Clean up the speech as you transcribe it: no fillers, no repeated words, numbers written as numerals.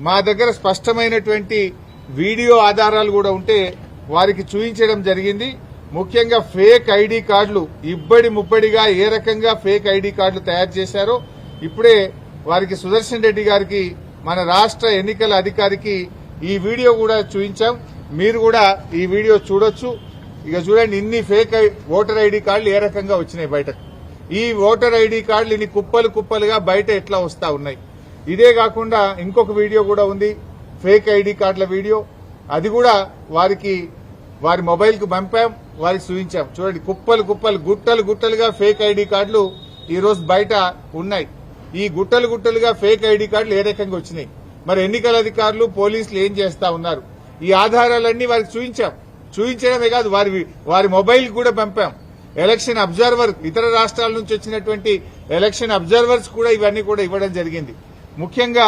మా దగ్గర స్పష్టమైనటువంటి వీడియో ఆధారాలు కూడా ఉంటే వారికి చూపించడం జరిగింది. ముఖ్యంగా ఫేక్ ఐడి కార్డులు ఇబ్బడి ముబ్బడిగా ఏ రకంగా ఫేక్ ఐడి కార్డులు తయారు చేశారో ఇప్పుడే వారికి సుదర్శన్ రెడ్డి గారికి మన రాష్ట్ర ఎన్నికల అధికారికి ఈ వీడియో కూడా చూపించాం. మీరు కూడా ఈ వీడియో చూడొచ్చు. ఇక చూడండి, ఇన్ని ఫేక్ ఓటర్ ఐడి కార్డులు ఏ రకంగా వచ్చినాయి బయటకు. ఈ ఓటర్ ఐడి కార్డులు ఇన్ని కుప్పలు కుప్పలుగా బయట ఎట్లా వస్తా ఉన్నాయి. ఇదే కాకుండా ఇంకొక వీడియో కూడా ఉంది, ఫేక్ ఐడి కార్డుల వీడియో. అది కూడా వారి మొబైల్ కు పంపాం, వారికి చూపించాం. చూడండి, కుప్పలు కుప్పలు గుట్టలు గుట్టలుగా ఫేక్ ఐడి కార్డులు ఈ రోజు బయట ఉన్నాయి. ఈ గుట్టలు గుట్టలుగా ఫేక్ ఐడి కార్డులు ఏ రకంగా వచ్చినాయి, మరి ఎన్నికల అధికారులు పోలీసులు ఏం చేస్తా ఉన్నారు, ఈ ఆధారాలన్నీ వారికి చూపించడమే కాదు వారి మొబైల్ కూడా పంపాం. ఎలక్షన్ అబ్జర్వర్, ఇతర రాష్ట్రాల నుంచి వచ్చినటువంటి ఎలక్షన్ అబ్జర్వర్స్ కూడా ఇవన్నీ కూడా ఇవ్వడం జరిగింది. ముఖ్యంగా